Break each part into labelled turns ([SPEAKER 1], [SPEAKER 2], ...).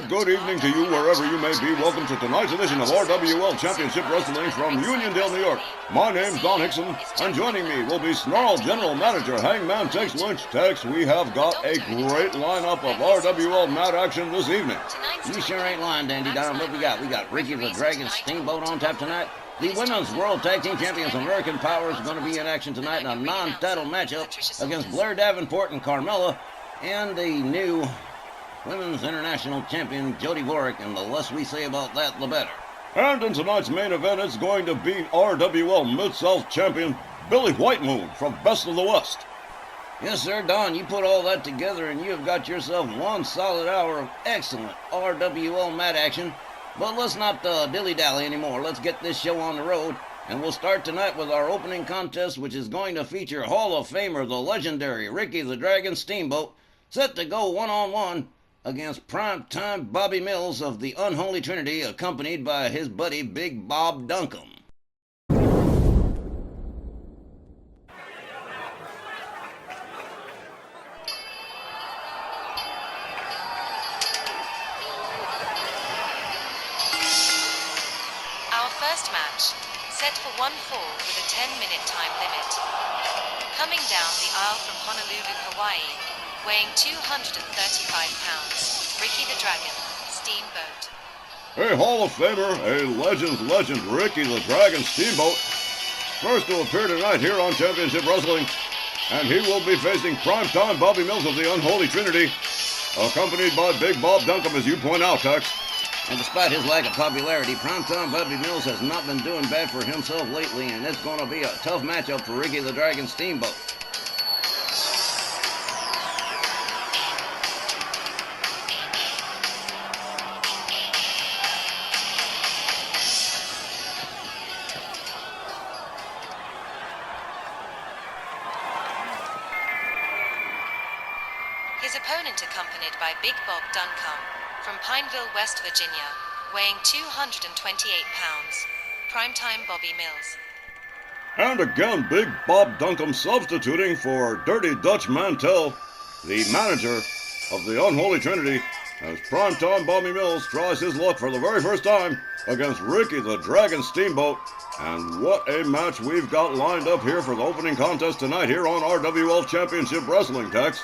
[SPEAKER 1] right, good evening to you wherever you may be. Welcome to tonight's edition of RWL Championship Wrestling from Uniondale, New York. My name's Don Hickson, and joining me will be Snarl General Manager Hangman Tex Lynch. Tex, we have got a great lineup of RWL mat action this evening.
[SPEAKER 2] You sure ain't lying, Dandy Don. What we got? We got Ricky the Dragon Steamboat on tap tonight. The Women's World Tag Team Champions American Power is going to be in action tonight in a non-title matchup against Blair, Davenport, and Carmella, and the new Women's International Champion, Jody Dvorak, and the less we say about that, the better.
[SPEAKER 1] And in tonight's main event, it's going to be RWL Mid-South Champion, Billy Whitemoon from Best of the West.
[SPEAKER 2] Yes, sir, Don, you put all that together and you have got yourself one solid hour of excellent RWL mat action. But let's not dilly-dally anymore. Let's get this show on the road. And we'll start tonight with our opening contest, which is going to feature Hall of Famer, the legendary Ricky the Dragon Steamboat, set to go one-on-one against Primetime Bobby Mills of the Unholy Trinity, accompanied by his buddy Big Bob Duncombe.
[SPEAKER 3] Our first match, set for one fall with a 10-minute time limit. Coming down the aisle from Honolulu, Hawaii, weighing 235 pounds, Ricky the Dragon Steamboat.
[SPEAKER 1] A Hall of Famer, a legend's legend, Ricky the Dragon Steamboat, first to appear tonight here on Championship Wrestling, and he will be facing Primetime Bobby Mills of the Unholy Trinity, accompanied by Big Bob Duncombe, as you point out, Tex.
[SPEAKER 2] And despite his lack of popularity, Primetime Bobby Mills has not been doing bad for himself lately, and it's going to be a tough matchup for Ricky the Dragon Steamboat.
[SPEAKER 3] His opponent accompanied by Big Bob Duncombe from Pineville, West Virginia, weighing 228 pounds, Primetime Bobby Mills.
[SPEAKER 1] And again, Big Bob Duncombe substituting for Dirty Dutch Mantell, the manager of the Unholy Trinity, as Primetime Bobby Mills tries his luck for the very first time against Ricky the Dragon Steamboat. And what a match we've got lined up here for the opening contest tonight here on RWL Championship Wrestling, Tex.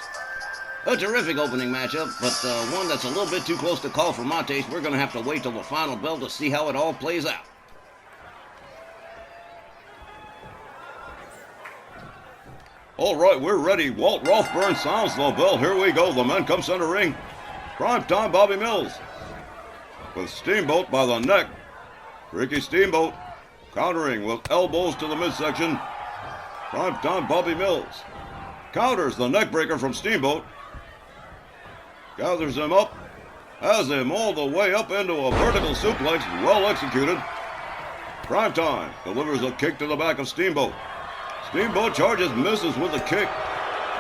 [SPEAKER 2] A terrific opening matchup, but one that's a little bit too close to call for my taste. We're going to have to wait till the final bell to see how it all plays out.
[SPEAKER 1] All right, we're ready. Walt Rothburn sounds the bell. Here we go. The men come center ring. Primetime Bobby Mills with Steamboat by the neck. Ricky Steamboat countering with elbows to the midsection. Primetime Bobby Mills counters the neckbreaker from Steamboat. Gathers him up, has him all the way up into a vertical suplex, well executed. Primetime delivers a kick to the back of Steamboat. Steamboat charges, misses with a kick,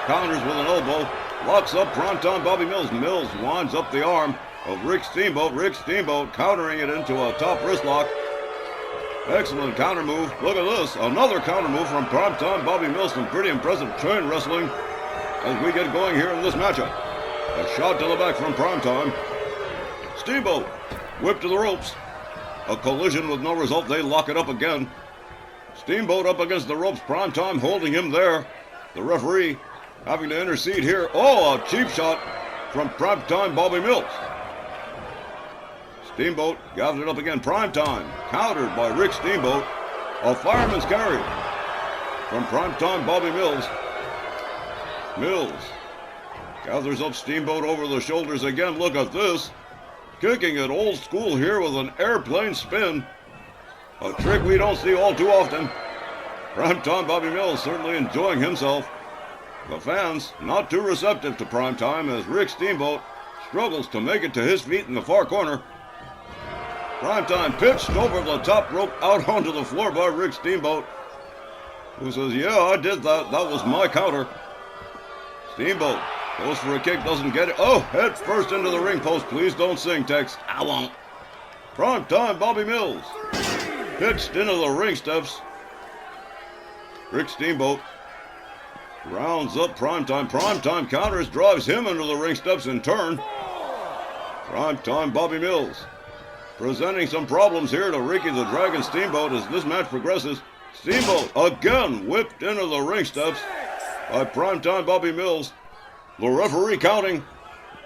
[SPEAKER 1] counters with an elbow, locks up Primetime Bobby Mills. Mills winds up the arm of Rick Steamboat. Rick Steamboat countering it into a top wrist lock. Excellent counter move. Look at this, another counter move from Primetime Bobby Mills. Some pretty impressive train wrestling as we get going here in this matchup. A shot to the back from Primetime. Steamboat whipped to the ropes. A collision with no result. They lock it up again. Steamboat up against the ropes. Primetime holding him there. The referee having to intercede here. Oh, a cheap shot from Primetime Bobby Mills. Steamboat gathered it up again. Primetime countered by Rick Steamboat. A fireman's carry from Primetime Bobby Mills. Mills gathers up Steamboat over the shoulders again. Look at this. Kicking it old school here with an airplane spin. A trick we don't see all too often. Primetime Bobby Mills certainly enjoying himself. The fans not too receptive to Primetime as Rick Steamboat struggles to make it to his feet in the far corner. Primetime pitched over the top rope out onto the floor by Rick Steamboat, who says, yeah, I did that. That was my counter. Steamboat goes for a kick, doesn't get it. Oh, head first into the ring post. Please don't sing, Tex.
[SPEAKER 2] I won't.
[SPEAKER 1] Primetime Bobby Mills pitched into the ring steps. Rick Steamboat rounds up Primetime. Primetime counters, drives him into the ring steps in turn. Primetime Bobby Mills presenting some problems here to Ricky the Dragon Steamboat as this match progresses. Steamboat again whipped into the ring steps by Primetime Bobby Mills. The referee counting.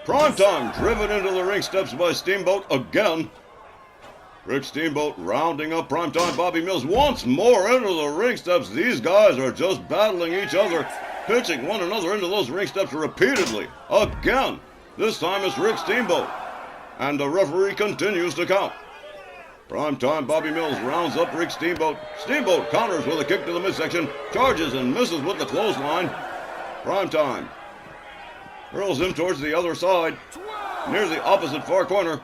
[SPEAKER 1] Primetime driven into the ring steps by Steamboat again. Rick Steamboat rounding up Primetime Bobby Mills once more into the ring steps. These guys are just battling each other, pitching one another into those ring steps repeatedly. Again, this time it's Rick Steamboat. And the referee continues to count. Primetime Bobby Mills rounds up Rick Steamboat. Steamboat counters with a kick to the midsection, charges and misses with the clothesline. Primetime hurls him towards the other side, near the opposite far corner.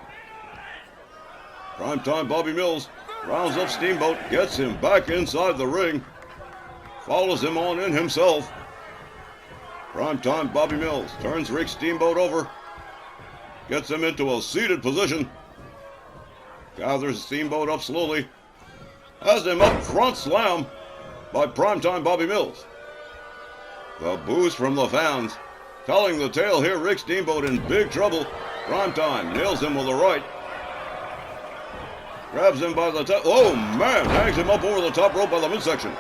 [SPEAKER 1] Primetime Bobby Mills rounds up Steamboat, gets him back inside the ring, follows him on in himself. Primetime Bobby Mills turns Rick Steamboat over, gets him into a seated position, gathers Steamboat up slowly, has him up front slam by Primetime Bobby Mills. The boos from the fans telling the tale here. Rick Steamboat in big trouble. Primetime nails him with a right. Grabs him by the top. Oh man, hangs him up over the top rope by the midsection.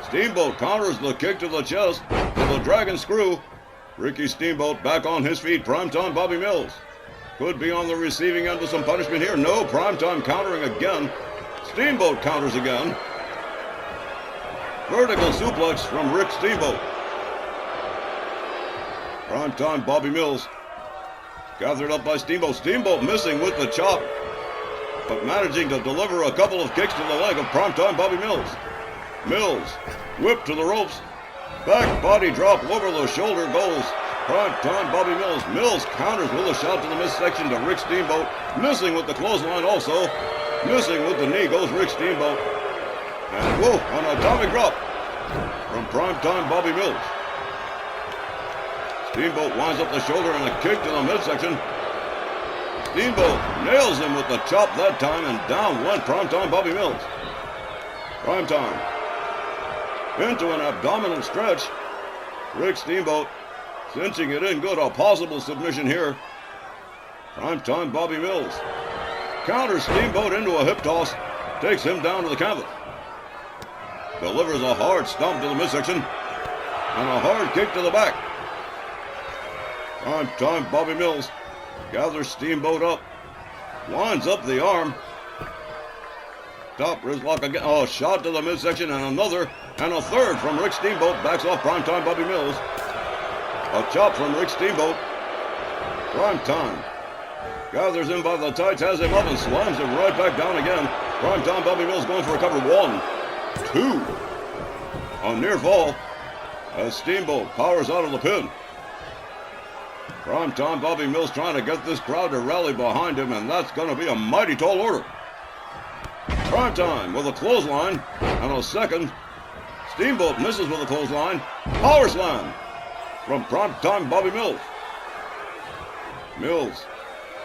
[SPEAKER 1] Steamboat counters the kick to the chest with a dragon screw. Ricky Steamboat back on his feet. Primetime Bobby Mills could be on the receiving end of some punishment here. No, Primetime countering again. Steamboat counters again. Vertical suplex from Rick Steamboat. Primetime Bobby Mills gathered up by Steamboat. Steamboat missing with the chop, but managing to deliver a couple of kicks to the leg of Primetime Bobby Mills. Mills whipped to the ropes. Back body drop over the shoulder goes Primetime Bobby Mills. Mills counters with a shot to the midsection to Rick Steamboat. Missing with the clothesline also. Missing with the knee goes Rick Steamboat. And whoa, an atomic drop from Primetime Bobby Mills. Steamboat winds up the shoulder and a kick to the midsection. Steamboat nails him with the chop that time, and down went Primetime Bobby Mills. Primetime into an abdominal stretch. Rick Steamboat cinching it in good. A possible submission here. Primetime Bobby Mills counters Steamboat into a hip toss. Takes him down to the canvas. Delivers a hard stomp to the midsection and a hard kick to the back. Primetime Bobby Mills gathers Steamboat up, winds up the arm. Top wrist lock again. Oh, shot to the midsection and another and a third from Rick Steamboat. Backs off Primetime Bobby Mills. A chop from Rick Steamboat. Primetime gathers him by the tights, has him up and slams him right back down again. Primetime Bobby Mills going for a cover. 1, 2. A near fall as Steamboat powers out of the pin. Primetime Bobby Mills trying to get this crowd to rally behind him, and that's going to be a mighty tall order. Primetime with a clothesline and a second. Steamboat misses with a clothesline. Power slam from Primetime Bobby Mills. Mills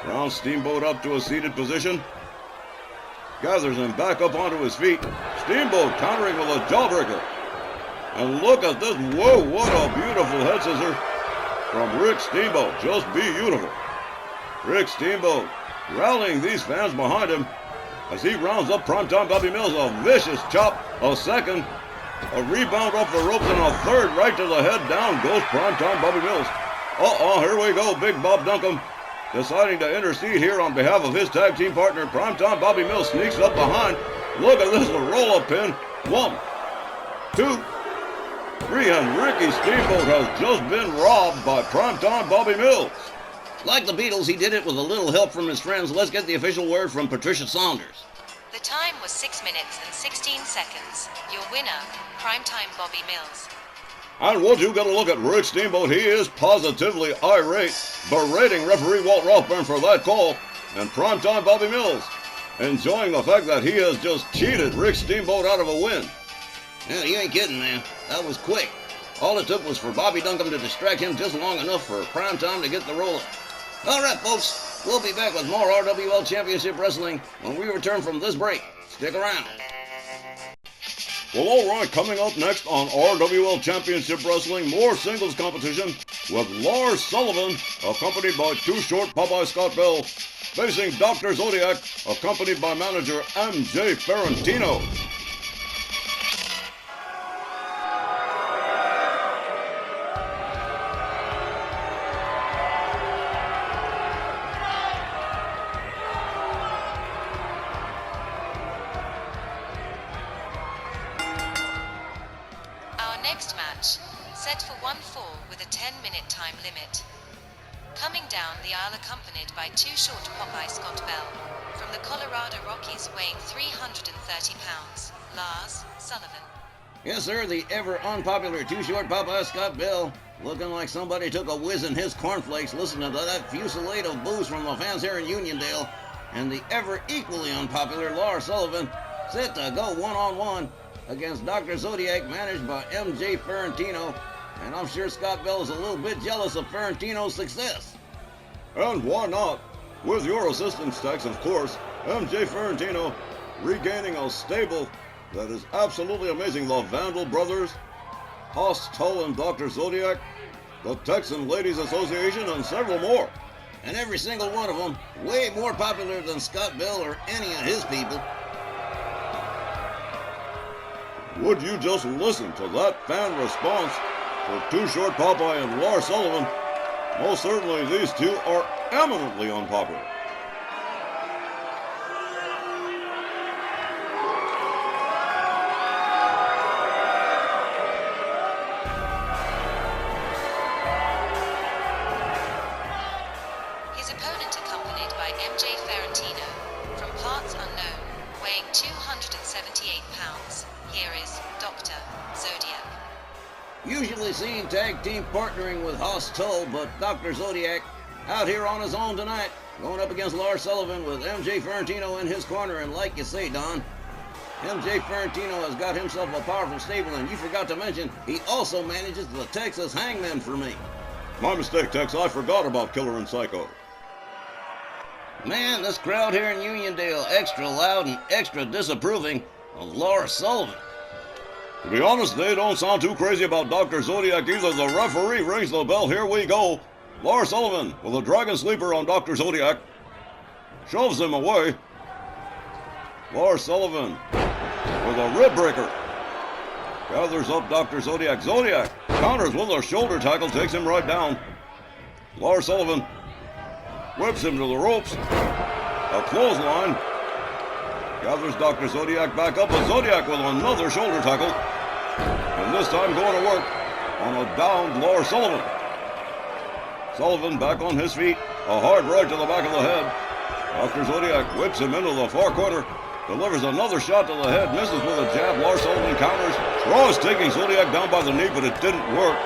[SPEAKER 1] rounds Steamboat up to a seated position. Gathers him back up onto his feet. Steamboat countering with a jawbreaker. And look at this. Whoa, what a beautiful head scissor from Rick Steamboat. Just beautiful. Rick Steamboat rallying these fans behind him as he rounds up Primetime Bobby Mills. A vicious chop, a second, a rebound off the ropes, and a third right to the head. Down goes Primetime Bobby Mills. Here we go. Big Bob Duncombe deciding to intercede here on behalf of his tag team partner. Primetime Bobby Mills sneaks up behind. Look at this, a roll-up pin. 1, 2, 3, and Ricky Steamboat has just been robbed by Primetime Bobby Mills.
[SPEAKER 2] Like the Beatles, he did it with a little help from his friends. Let's get the official word from Patricia Saunders.
[SPEAKER 3] The time was 6 minutes and 16 seconds. Your winner, Primetime Bobby Mills.
[SPEAKER 1] And once you get a look at Rick Steamboat, he is positively irate, berating referee Walt Rothburn for that call. And Primetime Bobby Mills enjoying the fact that he has just cheated Rick Steamboat out of a win.
[SPEAKER 2] Yeah, you ain't kidding, man. That was quick. All it took was for Bobby Duncombe to distract him just long enough for Primetime to get the roll-up. All right, folks. We'll be back with more RWL Championship Wrestling when we return from this break. Stick around.
[SPEAKER 1] Well, all right, coming up next on RWL Championship Wrestling, more singles competition. with Lars Sullivan, accompanied by Too Short Popeye Scott Bell, facing Dr. Zodiac, accompanied by manager M.J. Ferrantino.
[SPEAKER 3] Our next match, set for one fall with a 10-minute time limit. Coming down the aisle accompanied by Too Short Popeye Scott Bell, from the Colorado Rockies weighing 330 pounds, Lars Sullivan.
[SPEAKER 2] Yes, sir, the ever unpopular Too Short Popeye Scott Bell. Looking like somebody took a whiz in his cornflakes listening to that fusillade of boos from the fans here in Uniondale. And the ever equally unpopular Lars Sullivan, set to go one-on-one against Dr. Zodiac, managed by M.J. Ferrantino. And I'm sure Scott Bell is a little bit jealous of Ferrantino's success.
[SPEAKER 1] And why not? With your assistance, Tex, of course, M.J. Ferrantino regaining a stable that is absolutely amazing. The Vandal Brothers, Haas Tull and Dr. Zodiac, the Texan Ladies Association, and several more.
[SPEAKER 2] And every single one of them way more popular than Scott Bell or any of his people.
[SPEAKER 1] Would you just listen to that fan response for Too Short Popeye and Lars Sullivan? Most certainly these two are eminently unpopular.
[SPEAKER 3] His opponent accompanied by M.J. Ferrantino, from parts unknown, weighing 278 pounds. Here is Dr. Zodiac.
[SPEAKER 2] Usually seen tag team partnering with Haas Tull, but Dr. Zodiac out here on his own tonight, going up against Lars Sullivan with M.J. Ferrantino in his corner. And like you say, Don, M.J. Ferrantino has got himself a powerful stable, and you forgot to mention he also manages the Texas Hangman for me.
[SPEAKER 1] My mistake, Tex. I forgot about Killer and Psycho.
[SPEAKER 2] Man, this crowd here in Uniondale extra loud and extra disapproving of Lars Sullivan.
[SPEAKER 1] To be honest, they don't sound too crazy about Dr. Zodiac either. The referee rings the bell. Here we go. Lars Sullivan with a Dragon Sleeper on Dr. Zodiac. Shoves him away. Lars Sullivan with a rib breaker. Gathers up Dr. Zodiac. Zodiac counters with a shoulder tackle, takes him right down. Lars Sullivan whips him to the ropes. A clothesline. Gathers Dr. Zodiac back up, but Zodiac with another shoulder tackle. And this time going to work on a downed Lars Sullivan. Sullivan back on his feet. A hard right to the back of the head. Dr. Zodiac whips him into the far corner. Delivers another shot to the head. Misses with a jab. Lars Sullivan counters. Draws, taking Zodiac down by the knee, but it didn't work.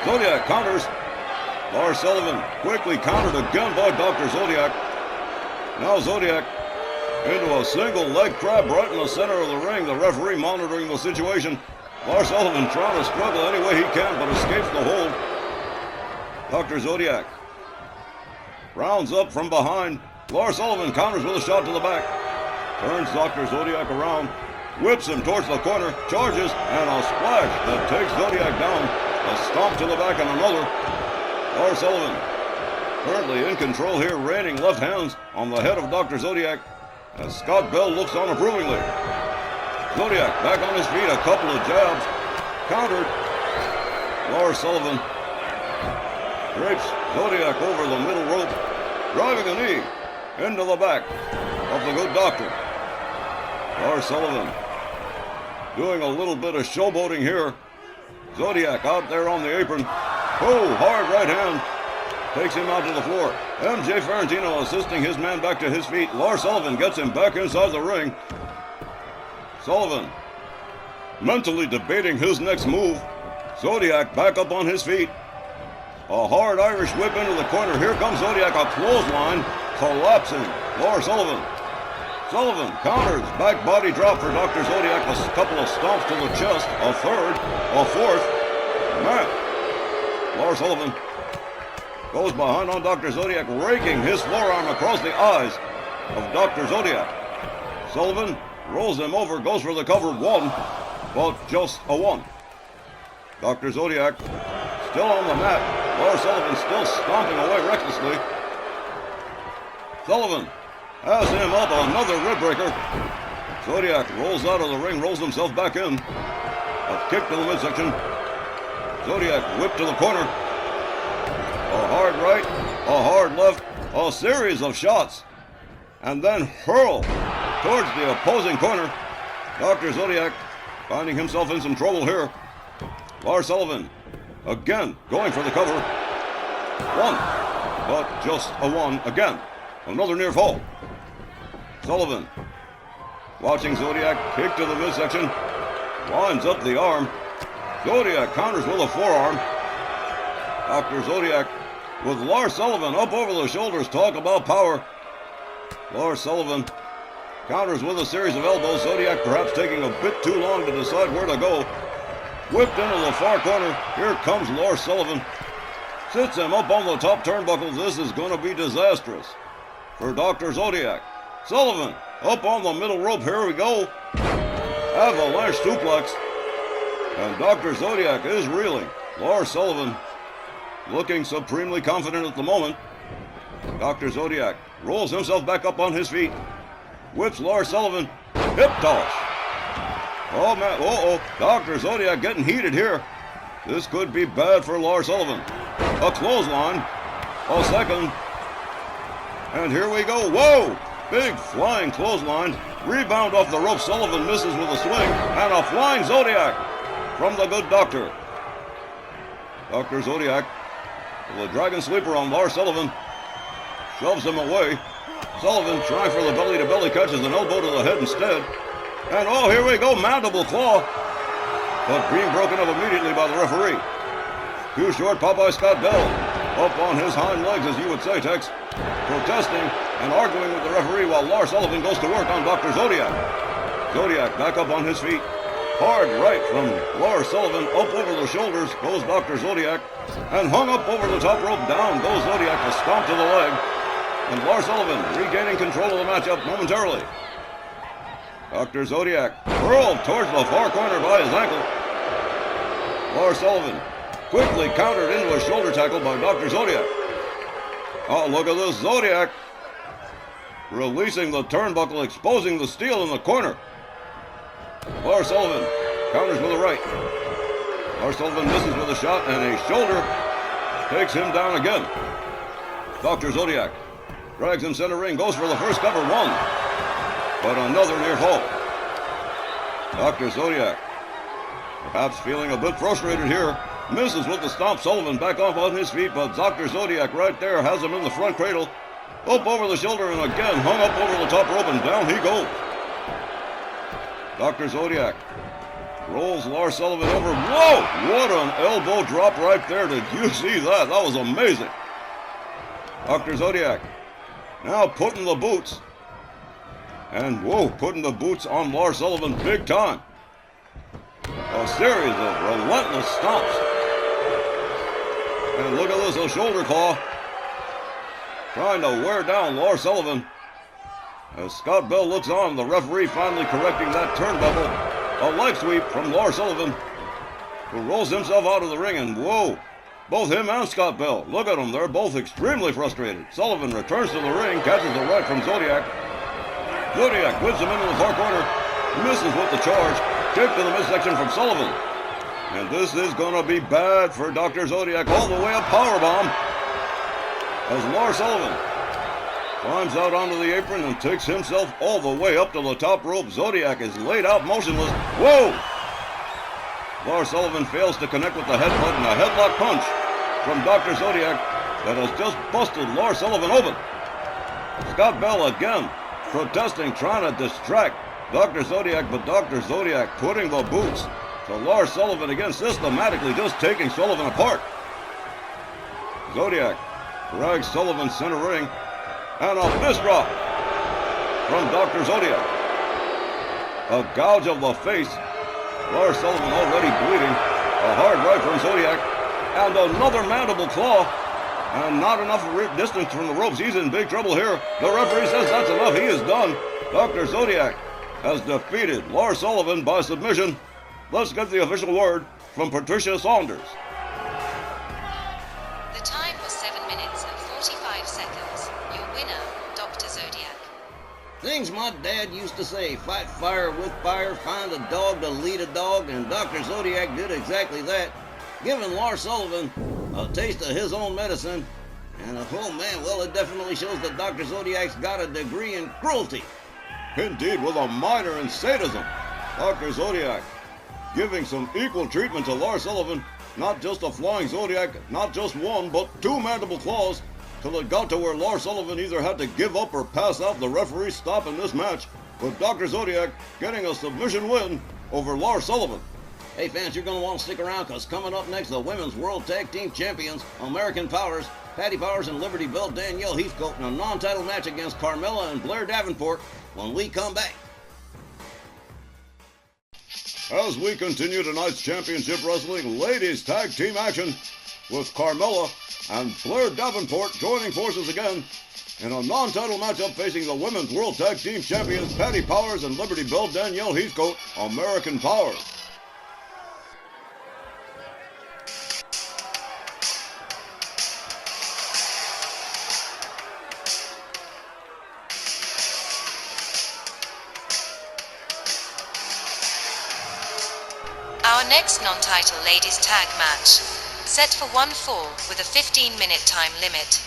[SPEAKER 1] Zodiac counters. Lars Sullivan quickly countered again by Dr. Zodiac. Now Zodiac into a single leg crab right in the center of the ring. The referee monitoring the situation. Lars Sullivan trying to struggle any way he can, but escapes the hold. Dr. Zodiac rounds up from behind. Lars Sullivan counters with a shot to the back. Turns Dr. Zodiac around. Whips him towards the corner. Charges, and a splash that takes Zodiac down. A stomp to the back and another. Lars Sullivan currently in control here, raining left hands on the head of Dr. Zodiac as Scott Bell looks on approvingly. Zodiac back on his feet, a couple of jabs. Countered. Lars Sullivan drapes Zodiac over the middle rope, driving a knee into the back of the good doctor. Lars Sullivan doing a little bit of showboating here. Zodiac out there on the apron. Oh, hard right hand. Takes him out to the floor. M.J. Ferrantino assisting his man back to his feet. Lars Sullivan gets him back inside the ring. Sullivan mentally debating his next move. Zodiac back up on his feet. A hard Irish whip into the corner. Here comes Zodiac, a clothesline. Collapsing Lars Sullivan. Sullivan counters. Back body drop for Dr. Zodiac. A couple of stomps to the chest. A third. A fourth. Man. Lars Sullivan goes behind on Dr. Zodiac, raking his forearm across the eyes of Dr. Zodiac. Sullivan rolls him over, goes for the cover. One, but just a one. Dr. Zodiac still on the mat. Lars Sullivan still stomping away recklessly. Sullivan has him up, another rib breaker. Zodiac rolls out of the ring, rolls himself back in. A kick to the midsection. Zodiac whipped to the corner. A hard right, a hard left, a series of shots. And then hurl towards the opposing corner. Dr. Zodiac finding himself in some trouble here. Lars Sullivan again going for the cover. One, but just a one again. Another near fall. Sullivan watching Zodiac kick to the midsection. Lines up the arm. Zodiac counters with a forearm. Dr. Zodiac with Lars Sullivan up over the shoulders. Talk about power. Lars Sullivan counters with a series of elbows. Zodiac perhaps taking a bit too long to decide where to go. Whipped into the far corner. Here comes Lars Sullivan. Sits him up on the top turnbuckle. This is going to be disastrous for Dr. Zodiac. Sullivan up on the middle rope. Here we go. Avalanche suplex. And Dr. Zodiac is reeling. Lars Sullivan looking supremely confident at the moment. Dr. Zodiac rolls himself back up on his feet. Whips Lars Sullivan. Hip toss. Oh, man. Uh-oh. Dr. Zodiac getting heated here. This could be bad for Lars Sullivan. A clothesline. A second. And here we go. Whoa! Big flying clothesline. Rebound off the rope. Sullivan misses with a swing. And a flying Zodiac from the good doctor. Dr. Zodiac with a dragon sleeper on Lars Sullivan. Shoves him away. Sullivan trying for the belly-to-belly catch as an elbow to the head instead. And oh, here we go. Mandible claw. But being broken up immediately by the referee. Too short, Popeye Scott Bell. Up on his hind legs, as you would say, Tex. Protesting and arguing with the referee while Lars Sullivan goes to work on Dr. Zodiac. Zodiac back up on his feet. Hard right from Lars Sullivan. Up over the shoulders goes Dr. Zodiac. And hung up over the top rope. Down goes Zodiac to stomp to the leg. And Lars Sullivan regaining control of the matchup momentarily. Dr. Zodiac hurled towards the far corner by his ankle. Lars Sullivan quickly countered into a shoulder tackle by Dr. Zodiac. Oh, look at this. Zodiac releasing the turnbuckle, exposing the steel in the corner. Lars Sullivan counters with a right. Lars Sullivan misses with a shot, and a shoulder takes him down again. Dr. Zodiac drags him center ring, goes for the first cover, one. But another near fall. Dr. Zodiac perhaps feeling a bit frustrated here. Misses with the stomp. Sullivan back up on his feet, but Dr. Zodiac right there has him in the front cradle. Up over the shoulder and again hung up over the top rope and down he goes. Dr. Zodiac rolls Lars Sullivan over. Whoa! What an elbow drop right there. Did you see that? That was amazing. Dr. Zodiac now putting the boots. And whoa, putting the boots on Lars Sullivan big time. A series of relentless stomps. And look at this, a shoulder claw. Trying to wear down Lars Sullivan. As Scott Bell looks on, the referee finally correcting that turnbuckle. A leg sweep from Lars Sullivan, who rolls himself out of the ring, and whoa, both him and Scott Bell, look at them, they're both extremely frustrated. Sullivan returns to the ring, catches the right from Zodiac. Zodiac whips him into the far corner, misses with the charge, kick to the midsection from Sullivan. And this is going to be bad for Dr. Zodiac, all the way up powerbomb. As Lars Sullivan climbs out onto the apron and takes himself all the way up to the top rope. Zodiac is laid out motionless. Whoa! Lars Sullivan fails to connect with the headbutt and a headlock punch from Dr. Zodiac that has just busted Lars Sullivan open. Scott Bell again protesting, trying to distract Dr. Zodiac, but Dr. Zodiac putting the boots to Lars Sullivan again, systematically just taking Sullivan apart. Zodiac drags Sullivan center ring, and a fist drop from Dr. Zodiac. A gouge of the face. Lars Sullivan already bleeding. A hard right from Zodiac, and another mandible claw. And not enough distance from the ropes. He's in big trouble here. The referee says that's enough. He is done. Dr. Zodiac has defeated Lars Sullivan by submission. Let's get the official word from Patricia Saunders.
[SPEAKER 2] Things my dad used to say, fight fire with fire, find a dog to lead a dog, and Dr. Zodiac did exactly that, giving Lars Sullivan a taste of his own medicine. And oh man, well, it definitely shows that Dr. Zodiac's got a degree in cruelty.
[SPEAKER 1] Indeed, with a minor in sadism. Dr. Zodiac giving some equal treatment to Lars Sullivan, not just a flying Zodiac, not just one, but two mandible claws, till it got to where Lars Sullivan either had to give up or pass out, the referee stopping this match, with Dr. Zodiac getting a submission win over Lars Sullivan.
[SPEAKER 2] Hey fans, you're going to want to stick around, because coming up next, the Women's World Tag Team Champions, American Powers, Patty Powers and Liberty Bell Danielle Heathcote, in a non-title match against Carmella and Blair Davenport when we come back.
[SPEAKER 1] As we continue tonight's Championship Wrestling Ladies Tag Team action, with Carmella and Blair Davenport joining forces again in a non-title matchup facing the Women's World Tag Team Champions Patty Powers and Liberty Bell Danielle Heathcote, American Powers.
[SPEAKER 3] Our next non-title ladies tag match, set for one fall with a 15-minute time limit.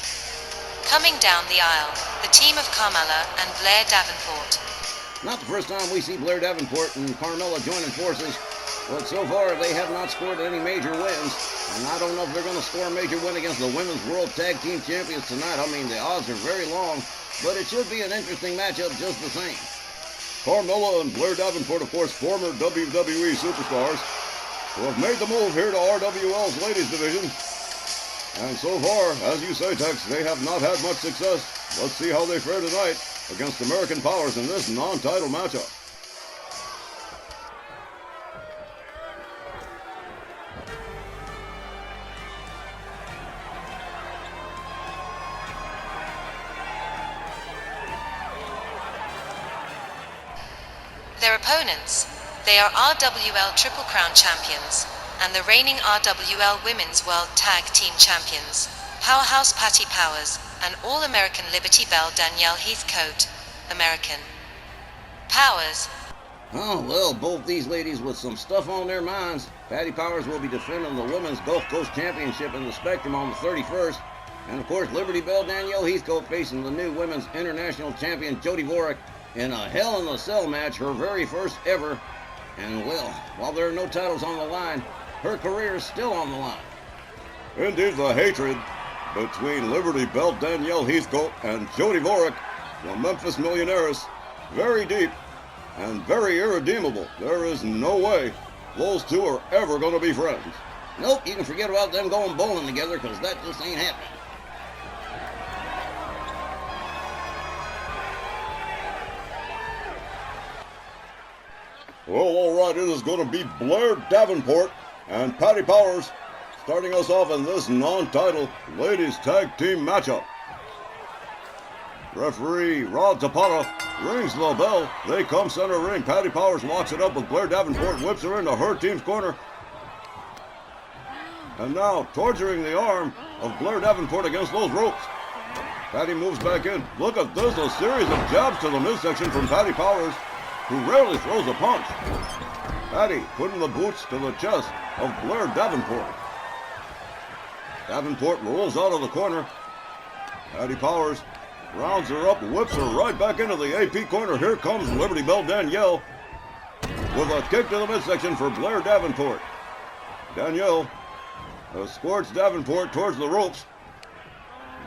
[SPEAKER 3] Coming down the aisle, the team of Carmella and Blair Davenport.
[SPEAKER 2] Not the first time we see Blair Davenport and Carmella joining forces, but so far they have not scored any major wins, and I don't know if they're going to score a major win against the Women's World Tag Team Champions tonight. I mean, the odds are very long, but it should be an interesting matchup just the same.
[SPEAKER 1] Carmella and Blair Davenport, of course, former WWE superstars, who have made the move here to RWL's ladies division. And so far, as you say, Tex, they have not had much success. Let's see how they fare tonight against American Powers in this non-title matchup.
[SPEAKER 3] Their opponents, they are RWL Triple Crown champions, and the reigning RWL Women's World Tag Team champions, Powerhouse Patty Powers, and All-American Liberty Bell Danielle Heathcote, American Powers.
[SPEAKER 2] Oh, well, both these ladies with some stuff on their minds. Patty Powers will be defending the Women's Gulf Coast Championship in the Spectrum on the 31st. And, of course, Liberty Bell Danielle Heathcote facing the new Women's International Champion Jody Dvorak in a Hell in a Cell match, her very first ever. And, well, while there are no titles on the line, her career is still on the line.
[SPEAKER 1] Indeed, the hatred between Liberty Bell Danielle Heathcote and Jody Dvorak, the Memphis Millionaires, very deep and very irredeemable. There is no way those two are ever going to be friends.
[SPEAKER 2] Nope, you can forget about them going bowling together, because that just ain't happening.
[SPEAKER 1] Well, all right, it is going to be Blair Davenport and Patty Powers starting us off in this non-title ladies tag team matchup. Referee Rod Zapata rings the bell. They come center ring. Patty Powers locks it up with Blair Davenport, whips her into her team's corner. And now torturing the arm of Blair Davenport against those ropes. Patty moves back in. Look at this, a series of jabs to the midsection from Patty Powers, who rarely throws a punch. Patty putting the boots to the chest of Blair Davenport. Davenport rolls out of the corner. Patty Powers rounds her up, whips her right back into the AP corner. Here comes Liberty Bell Danielle with a kick to the midsection for Blair Davenport. Danielle escorts Davenport towards the ropes.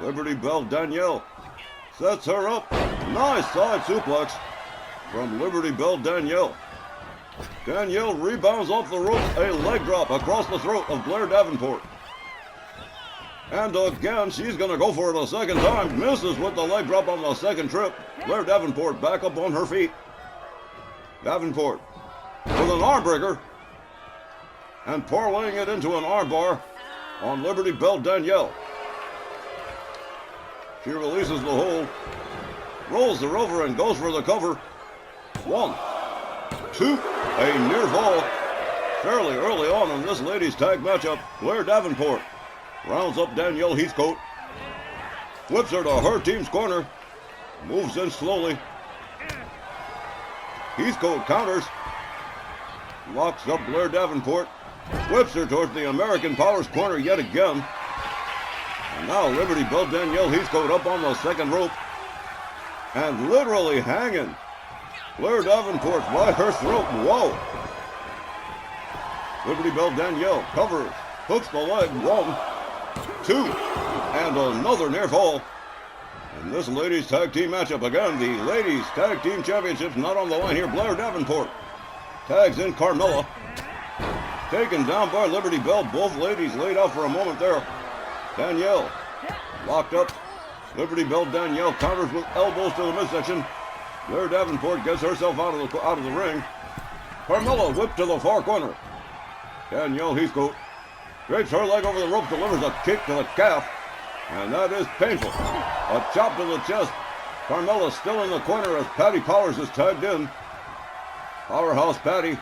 [SPEAKER 1] Liberty Bell Danielle sets her up. Nice side suplex from Liberty Bell Danielle. Danielle rebounds off the ropes, a leg drop across the throat of Blair Davenport. And again, she's going to go for it a second time. Misses with the leg drop on the second trip. Blair Davenport back up on her feet. Davenport with an arm breaker and parlaying it into an arm bar on Liberty Bell Danielle. She releases the hold, rolls her over and goes for the cover. 1, 2, a near fall. Fairly early on in this ladies tag matchup, Blair Davenport rounds up Danielle Heathcote, whips her to her team's corner, moves in slowly, Heathcote counters. Locks up Blair Davenport. Whips her towards the American Powers corner yet again. And now Liberty Bell Danielle Heathcote up on the second rope. And literally hanging. Blair Davenport by her throat. Whoa. Liberty Bell Danielle covers. Hooks the leg. 1, 2. And another near fall. And this ladies tag team matchup again. The ladies tag team championships not on the line here. Blair Davenport tags in Carmella. Taken down by Liberty Bell. Both ladies laid out for a moment there. Danielle locked up. Liberty Bell Danielle counters with elbows to the midsection. Blair Davenport gets herself out of the ring. Carmella whipped to the far corner. Danielle Heathcote drapes her leg over the rope, delivers a kick to the calf. And that is painful. A chop to the chest. Carmella still in the corner as Patty Powers is tagged in. Powerhouse Patty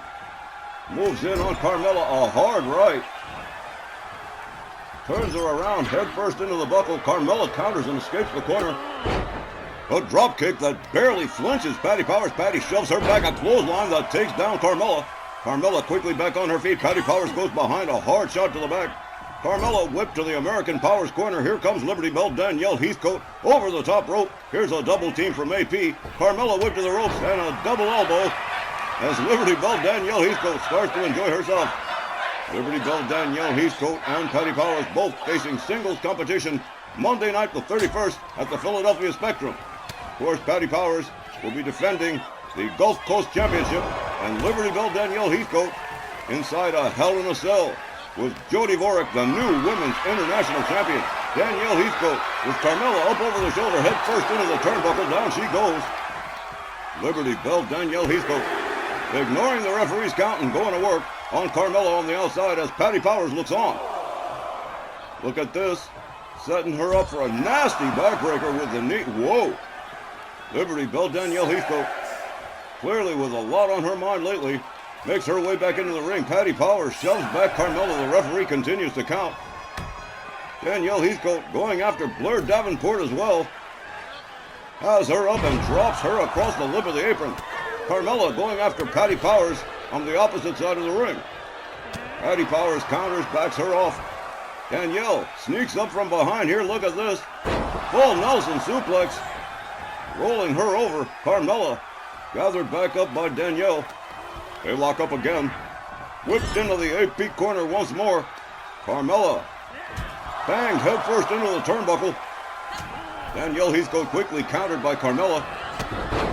[SPEAKER 1] moves in on Carmella, a hard right. Turns her around, head first into the buckle. Carmella counters and escapes the corner. A drop kick that barely flinches Patty Powers. Patty shoves her back, a clothesline that takes down Carmella. Carmella quickly back on her feet. Patty Powers goes behind, a hard shot to the back. Carmella whipped to the American Powers corner. Here comes Liberty Bell Danielle Heathcote over the top rope. Here's a double team from AP. Carmella whipped to the ropes and a double elbow as Liberty Bell Danielle Heathcote starts to enjoy herself. Liberty Bell Danielle Heathcote and Patty Powers both facing singles competition Monday night the 31st at the Philadelphia Spectrum. Of course, Patty Powers will be defending the Gulf Coast Championship, and Liberty Bell Danielle Heathcote inside a Hell in a Cell with Jody Dvorak, the new Women's International Champion. Danielle Heathcote with Carmella up over the shoulder, head first into the turnbuckle, down she goes. Liberty Bell Danielle Heathcote ignoring the referee's count and going to work on Carmella on the outside as Patty Powers looks on. Look at this, setting her up for a nasty backbreaker with the knee. Whoa! Liberty Bell Danielle Heathcote, clearly with a lot on her mind lately, makes her way back into the ring. Patty Powers shoves back Carmella. The referee continues to count. Danielle Heathcote going after Blair Davenport as well. Has her up and drops her across the lip of the apron. Carmella going after Patty Powers on the opposite side of the ring. Patty Powers counters, backs her off. Danielle sneaks up from behind here. Look at this. Full Nelson suplex. Rolling her over. Carmella gathered back up by Danielle. They lock up again. Whipped into the AP corner once more. Carmella banged headfirst into the turnbuckle. Danielle Heathcote quickly countered by Carmella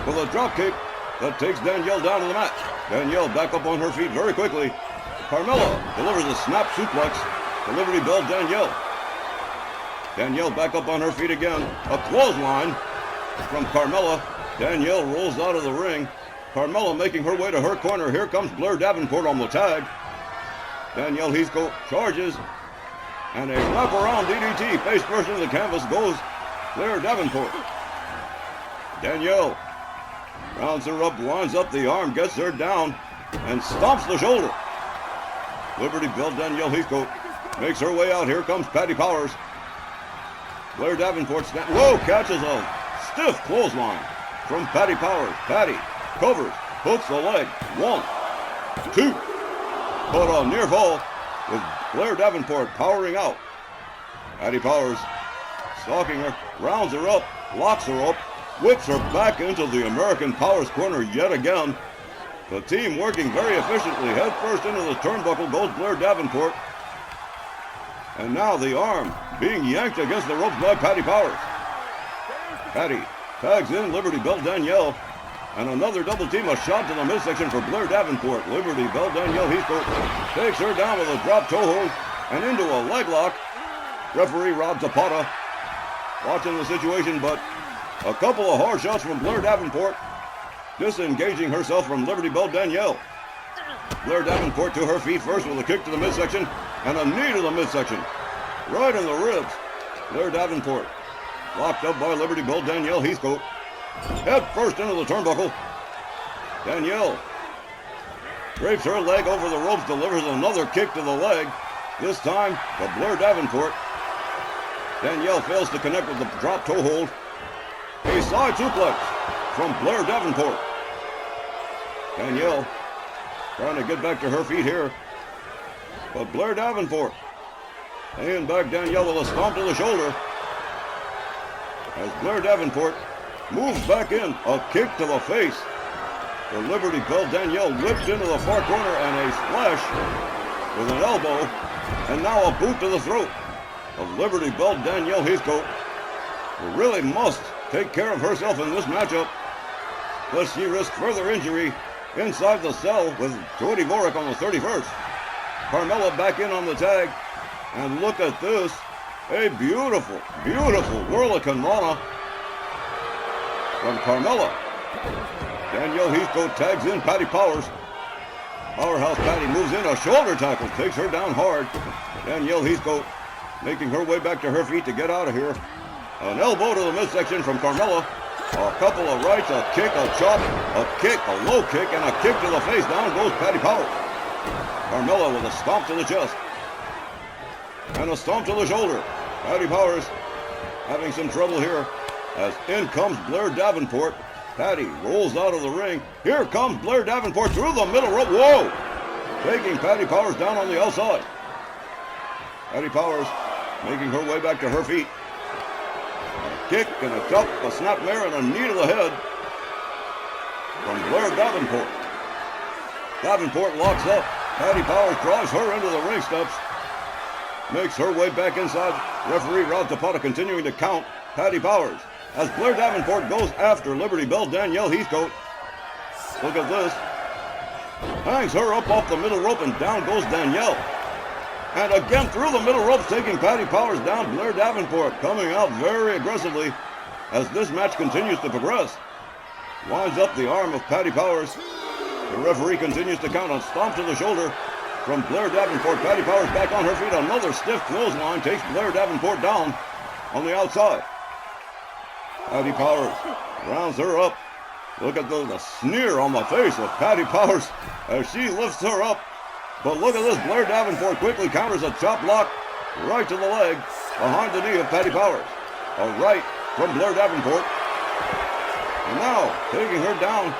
[SPEAKER 1] with a drop kick that takes Danielle down to the mat. Danielle back up on her feet very quickly. Carmella delivers a snap suplex to Liberty Bell Danielle. Danielle back up on her feet again. A clothesline from Carmella. Danielle rolls out of the ring. Carmella making her way to her corner. Here comes Blair Davenport on the tag. Danielle Heathcote charges. And a wraparound DDT face first into the canvas goes Blair Davenport. Danielle rounds her up, lines up the arm, gets her down, and stomps the shoulder. Liberty Bell Danielle Heathcote makes her way out. Here comes Patty Powers. Blair Davenport catches a stiff clothesline from Patty Powers. Patty covers, hooks the leg. 1, 2. But a near fall with Blair Davenport powering out. Patty Powers stalking her, rounds her up, locks her up, whips her back into the American Powers corner yet again. The team working very efficiently. Head first into the turnbuckle goes Blair Davenport. And now the arm being yanked against the ropes by Patty Powers. Patty tags in Liberty Bell Danielle. And another double team, a shot to the midsection for Blair Davenport. Liberty Bell Danielle Heathcote takes her down with a drop toe hold and into a leg lock. Referee Rob Zapata watching the situation, but a couple of hard shots from Blair Davenport, disengaging herself from Liberty Bell Danielle. Blair Davenport to her feet first with a kick to the midsection and a knee to the midsection. Right in the ribs. Blair Davenport locked up by Liberty Bell Danielle Heathcote. Head first into the turnbuckle. Danielle drapes her leg over the ropes, delivers another kick to the leg. This time to Blair Davenport. Danielle fails to connect with the drop toe hold. A side suplex from Blair Davenport. Danielle trying to get back to her feet here. But Blair Davenport paying back Danielle with a stomp to the shoulder. As Blair Davenport moves back in, a kick to the face. The Liberty Bell Danielle whipped into the far corner and a splash with an elbow. And now a boot to the throat of Liberty Bell Danielle Heathcote, who really must take care of herself in this matchup, lest she risk further injury inside the cell with Jody Dvorak on the 31st. Carmella back in on the tag, and look at this, a beautiful, beautiful Whirlicane Rana from Carmella. Danielle Heathcote tags in Patty Powers. Powerhouse Patty moves in, a shoulder tackle, takes her down hard. Danielle Heathcote making her way back to her feet to get out of here. An elbow to the midsection from Carmella. A couple of rights, a kick, a chop, a kick, a low kick, and a kick to the face. Down goes Patty Powers. Carmella with a stomp to the chest. And a stomp to the shoulder. Patty Powers having some trouble here as in comes Blair Davenport. Patty rolls out of the ring. Here comes Blair Davenport through the middle rope. Whoa! Taking Patty Powers down on the outside. Patty Powers making her way back to her feet. A kick and a chop, a snapmare, and a knee to the head from Blair Davenport. Davenport locks up. Patty Powers drives her into the ring steps. Makes her way back inside. Referee Rod Zapata continuing to count Patty Powers as Blair Davenport goes after Liberty Bell Danielle Heathcote. Look at this. Hangs her up off the middle rope and down goes Danielle. And again through the middle ropes, taking Patty Powers down. Blair Davenport coming out very aggressively as this match continues to progress. Winds up the arm of Patty Powers. The referee continues to count. A stomp to the shoulder from Blair Davenport. Patty Powers back on her feet. Another stiff clothesline takes Blair Davenport down on the outside. Patty Powers rounds her up. Look at the sneer on the face of Patty Powers as she lifts her up. But look at this. Blair Davenport quickly counters a chop block right to the leg behind the knee of Patty Powers. A right from Blair Davenport. And now taking her down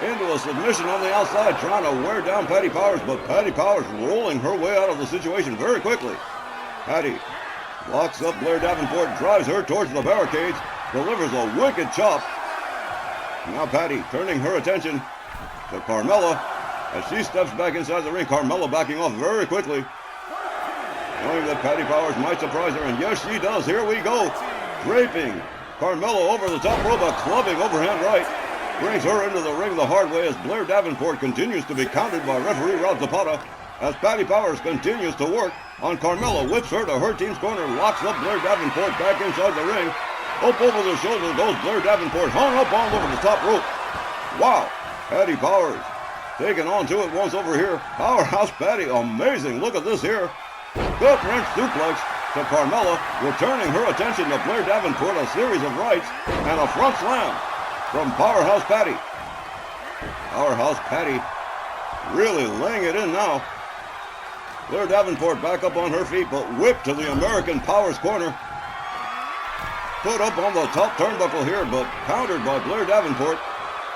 [SPEAKER 1] into a submission on the outside, trying to wear down Patty Powers, but Patty Powers rolling her way out of the situation very quickly. Patty locks up Blair Davenport, drives her towards the barricades, delivers a wicked chop. Now Patty turning her attention to Carmella as she steps back inside the ring. Carmella backing off very quickly, knowing that Patty Powers might surprise her, and yes, she does. Here we go. Draping Carmella over the top rope, a clubbing overhand right. Brings her into the ring the hard way as Blair Davenport continues to be counted by referee Rod Zapata as Patty Powers continues to work on Carmella, whips her to her team's corner, locks up Blair Davenport back inside the ring. Up over the shoulder goes Blair Davenport, hung up all over the top rope. Wow, Patty Powers taking on to it once over here. Powerhouse Patty, amazing. Look at this here. Gut wrench suplex to Carmella, returning her attention to Blair Davenport, a series of rights and a front slam from Powerhouse Patty. Powerhouse Patty really laying it in now. Blair Davenport back up on her feet, but whipped to the American Powers corner. Put up on the top turnbuckle here, but countered by Blair Davenport.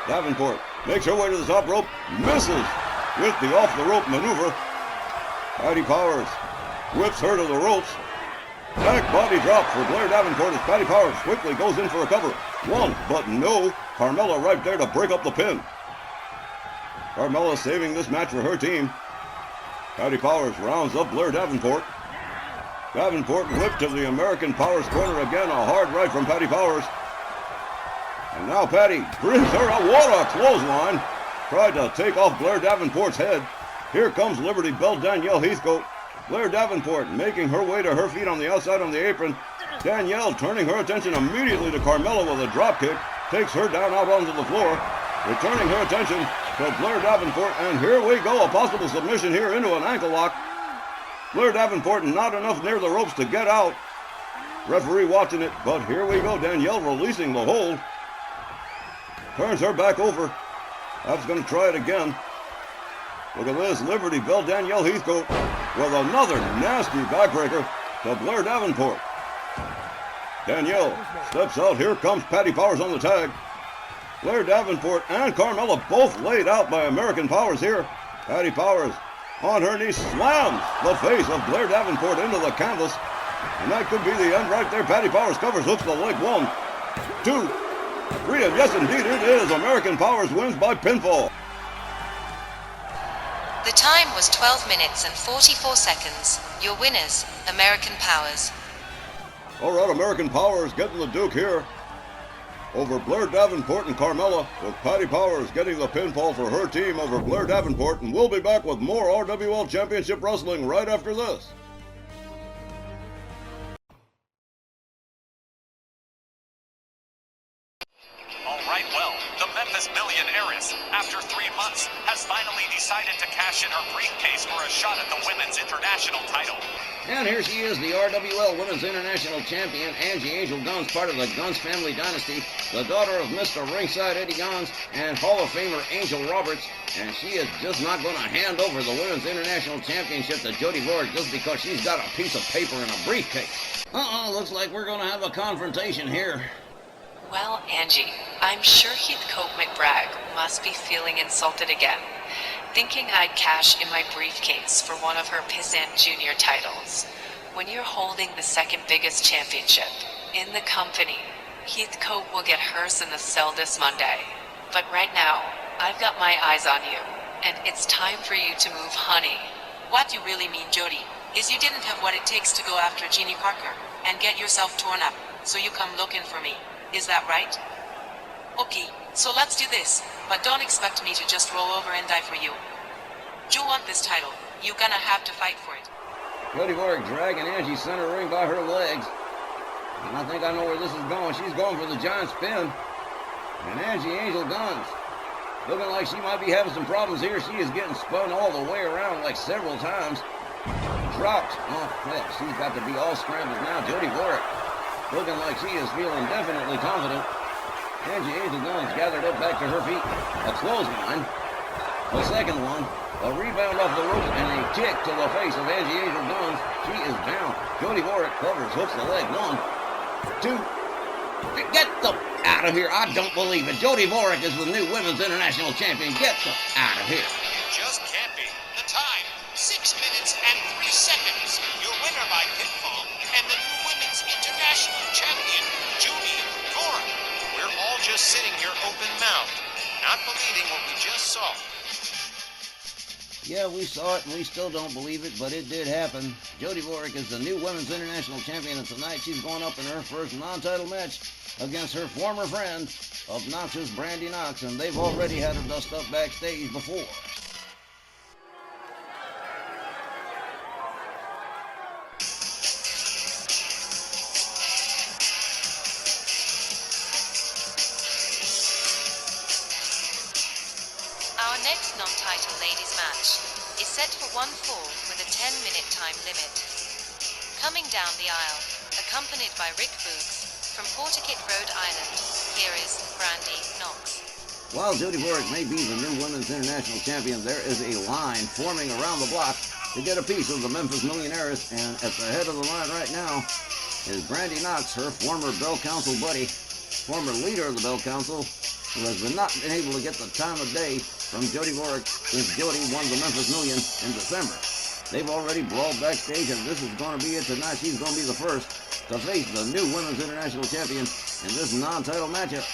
[SPEAKER 1] Davenport makes her way to the top rope, misses with the off-the-rope maneuver. Patty Powers whips her to the ropes. Back body drop for Blair Davenport as Patty Powers quickly goes in for a cover. One, but no. Carmella right there to break up the pin. Carmella saving this match for her team. Patty Powers rounds up Blair Davenport. Davenport whipped to the American Powers corner again. A hard right from Patty Powers. And now Patty brings her out. What a clothesline. Tried to take off Blair Davenport's head. Here comes Liberty Bell Danielle Heathcote. Blair Davenport making her way to her feet on the outside on the apron. Danielle turning her attention immediately to Carmella with a drop kick. Takes her down out onto the floor. Returning her attention to Blair Davenport. And here we go. A possible submission here into an ankle lock. Blair Davenport not enough near the ropes to get out. Referee watching it. But here we go. Danielle releasing the hold. Turns her back over. That's going to try it again. Look at this. Liberty Bell Danielle Heathcote with another nasty backbreaker to Blair Davenport. Danielle steps out. Here comes Patty Powers on the tag. Blair Davenport and Carmella both laid out by American Powers here. Patty Powers on her knee slams the face of Blair Davenport into the canvas. And that could be the end right there. Patty Powers covers, hooks the leg. 1, 2, 3, and yes indeed it is. American Powers wins by pinfall.
[SPEAKER 3] The time was 12 minutes and 44 seconds. Your winners, American Powers.
[SPEAKER 1] All right, American Powers getting the Duke here over Blair Davenport and Carmella, with Patty Powers getting the pinfall for her team over Blair Davenport. And we'll be back with more RWL Championship Wrestling right after this.
[SPEAKER 4] Memphis millionairess, after 3 months, has finally decided to cash in her briefcase for a shot at the Women's International title.
[SPEAKER 2] And here she is, the RWL Women's International Champion, Angie Angel Guns, part of the Guns family dynasty, the daughter of Mr. Ringside Eddie Guns and Hall of Famer Angel Roberts. And she is just not going to hand over the Women's International Championship to Jody Dvorak just because she's got a piece of paper in a briefcase. Looks like we're going to have a confrontation here.
[SPEAKER 5] Well, Angie, I'm sure Heathcote McBragg must be feeling insulted again, thinking I'd cash in my briefcase for one of her Pissant Junior titles, when you're holding the second biggest championship in the company. Heathcote will get hers in the cell this Monday, but right now, I've got my eyes on you, and it's time for you to move, honey.
[SPEAKER 6] What you really mean, Jody, is you didn't have what it takes to go after Jeannie Parker and get yourself torn up, so you come looking for me. Is that right? Okay, so let's do this, but don't expect me to just roll over and die for you. You want this title, you're gonna have to fight for it.
[SPEAKER 2] Jody Dvorak dragging Angie center ring by her legs. And I think I know where this is going. She's going for the giant spin. And Angie Angel Guns, looking like she might be having some problems here. She is getting spun all the way around like several times. Dropped. Oh, well, she's got to be all scrambled now. Jody Dvorak, looking like she is feeling definitely confident. Angie Angel Guns gathered up back to her feet. A clothesline. The second one. A rebound off the rope and a kick to the face of Angie Angel Guns. She is down. Jody Dvorak covers, hooks the leg. 1, 2. Get the out of here. I don't believe it. Jody Dvorak is the new Women's International Champion. Get the out of here.
[SPEAKER 4] It just can't be. The time, 6 minutes and 3 seconds. Your winner by pinfall and the new Women's International Champion, Jody Dvorak. We're all just sitting here open-mouthed, not believing what we just saw.
[SPEAKER 2] Yeah, we saw it and we still don't believe it, but it did happen. Jody Dvorak is the new Women's International Champion, and tonight she's going up in her first non-title match against her former friend, obnoxious Brandi Knox, and they've already had her dust up backstage before.
[SPEAKER 3] Our next non-title ladies match is set for 1 fall with a 10-minute time limit. Coming down the aisle, accompanied by Rick Boogs from Pawtucket, Rhode Island, here is Brandi Knox.
[SPEAKER 2] While Jody Dvorak may be the new Women's International Champion, there is a line forming around the block to get a piece of the Memphis Millionaires, and at the head of the line right now is Brandi Knox, her former Bell Council buddy, former leader of the Bell Council, who has not been able to get the time of day from Jody Dvorak since Jody won the Memphis Million in December. They've already brawled backstage, and this is going to be it tonight. She's going to be the first to face the new Women's International Champion in this non-title matchup.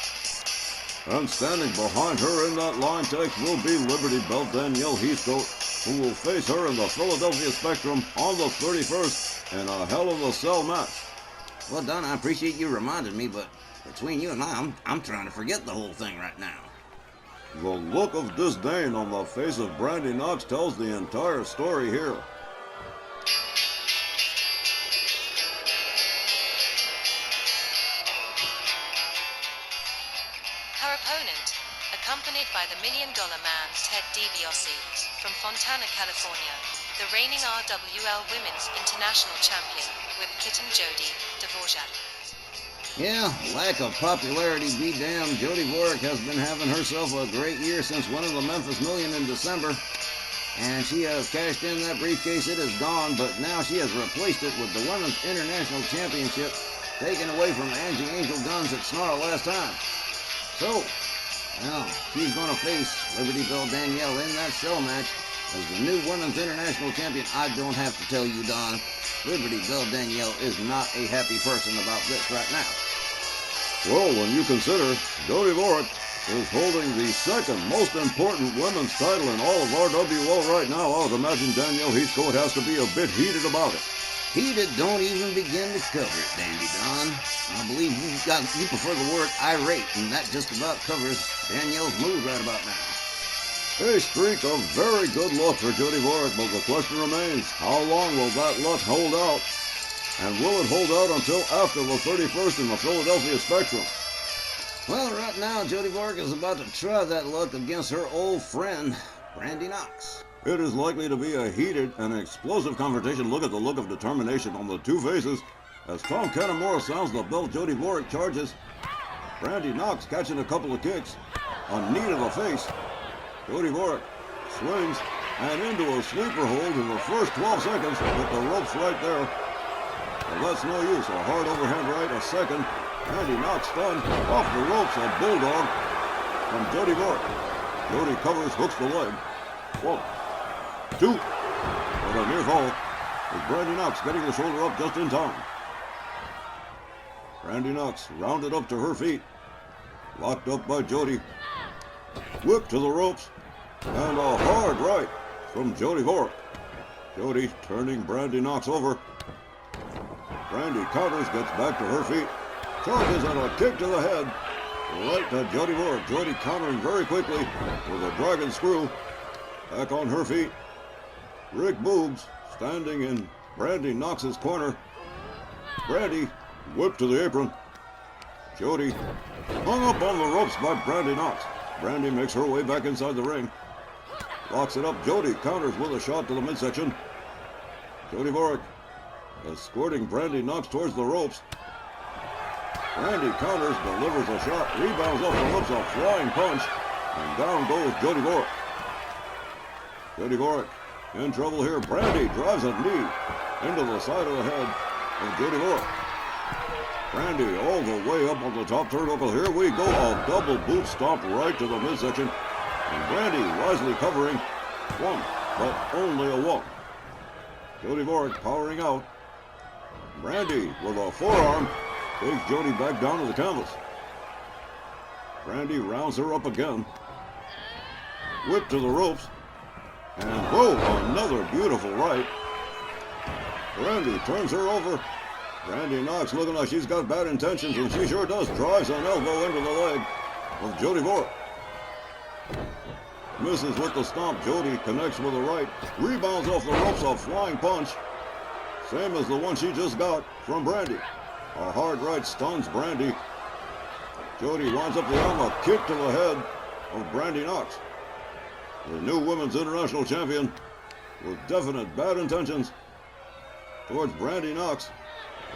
[SPEAKER 1] And standing behind her in that line text will be Liberty Belt Danielle Heathcote, who will face her in the Philadelphia Spectrum on the 31st in a Hell in a Cell match.
[SPEAKER 2] Well, Don, I appreciate you reminding me, but between you and I'm trying to forget the whole thing right now.
[SPEAKER 1] The look of disdain on the face of Brandi Knox tells the entire story here.
[SPEAKER 3] Her opponent, accompanied by the $1 Million Man Ted DiBiase from Fontana, California, the reigning RWL Women's International Champion with Kitten Jody Dvorak.
[SPEAKER 2] Yeah, lack of popularity be damned. Jody Dvorak has been having herself a great year since winning the Memphis Million in December. And she has cashed in that briefcase. It is gone, but now she has replaced it with the Women's International Championship, taken away from Angie Angel Guns at Snarl last time. So, Well, she's going to face Liberty Bell Danielle in that cell match as the new Women's International Champion. I don't have to tell you, Don, Liberty Bell Danielle is not a happy person about this right now.
[SPEAKER 1] Well, when you consider Jody Dvorak is holding the second most important women's title in all of RWL right now, I would imagine Danielle Heathcote has to be a bit heated about it.
[SPEAKER 2] Heated don't even begin to cover it, Dandy Don. I believe you prefer the word irate, and that just about covers Danielle's mood right about now.
[SPEAKER 1] A streak of very good luck for Jody Dvorak, but the question remains, how long will that luck hold out? And will it hold out until after the 31st in the Philadelphia Spectrum?
[SPEAKER 2] Well, right now, Jody Dvorak is about to try that luck against her old friend, Brandi Knox.
[SPEAKER 1] It is likely to be a heated and explosive confrontation. Look at the look of determination on the two faces. As Tom Canamora sounds the bell, Jody Dvorak charges. Brandi Knox catching a couple of kicks. A knee to the face. Jody Dvorak swings and into a sleeper hold in the first 12 seconds with the ropes right there. Well, that's no use. A hard overhand right, a second. Brandi Knox stunned off the ropes. A bulldog from Jody Dvorak. Jody covers, hooks the leg. 1, 2. But a near fall with Brandi Knox getting the shoulder up just in time. Brandi Knox rounded up to her feet. Locked up by Jody. Whipped to the ropes. And a hard right from Jody Dvorak. Jody turning Brandi Knox over. Brandi counters, gets back to her feet. Charges and a kick to the head. Right to Jody Dvorak. Jody countering very quickly with a dragon screw. Back on her feet. Rick Boogs standing in Brandi Knox's corner. Brandi whipped to the apron. Jody hung up on the ropes by Brandi Knox. Brandi makes her way back inside the ring. Locks it up. Jody counters with a shot to the midsection. Jody Dvorak escorting Brandi Knox towards the ropes. Brandi counters, delivers a shot, rebounds off the ropes, a flying punch, and down goes Jody Dvorak. Jody Dvorak in trouble here. Brandi drives a knee into the side of the head of Jody Dvorak. Brandi all the way up on the top turnbuckle. Here we go, a double boot stomp right to the midsection. And Brandi wisely covering. 1, but only a 1. Jody Dvorak powering out. Brandi with a forearm takes Jody back down to the canvas. Brandi rounds her up again. Whip to the ropes. And whoa, another beautiful right. Brandi turns her over. Brandi Knox looking like she's got bad intentions, and she sure does. Drives an elbow into the leg of Jody Dvorak. Misses with the stomp. Jody connects with a right. Rebounds off the ropes, a flying punch. Same as the one she just got from Brandi. A hard right stuns Brandi. Jody winds up the arm, a kick to the head of Brandi Knox. The new Women's International Champion with definite bad intentions towards Brandi Knox.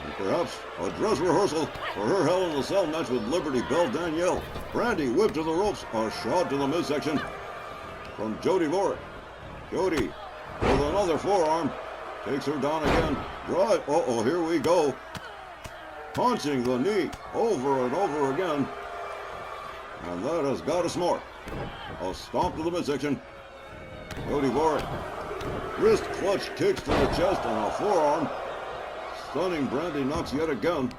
[SPEAKER 1] And perhaps a dress rehearsal for her Hell in a Cell match with Liberty Bell Danielle. Brandi whipped to the ropes, a shot to the midsection from Jody Dvorak. Jody with another forearm. Takes her down again. Drive. Uh-oh, here we go. Punching the knee over and over again. And that has got a smart. A stomp to the midsection. Jody Dvorak. Wrist clutch kicks to the chest and a forearm. Stunning Brandi Knox yet again.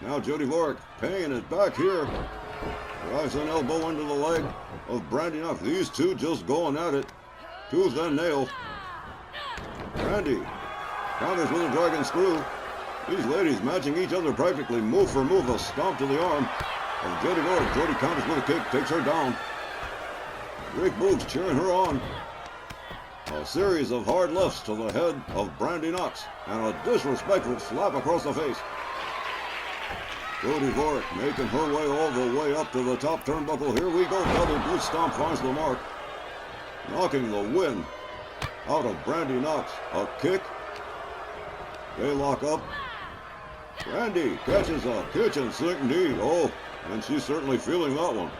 [SPEAKER 1] Now Jody Dvorak paying it back here. Drives an elbow into the leg of Brandi Knox. These two just going at it. Tooth and nail. Brandi counters with a dragon screw. These ladies matching each other practically move for move. A stomp to the arm of Jody Dvorak. Jody counters with a kick, takes her down. Rick Boogs cheering her on. A series of hard lefts to the head of Brandi Knox and a disrespectful slap across the face. Jody Dvorak making her way all the way up to the top turnbuckle. Here we go. Double boot stomp finds the mark. Knocking the wind out of Brandi Knox. A kick. They lock up. Brandi catches a kitchen sink knee. Oh, and she's certainly feeling that one.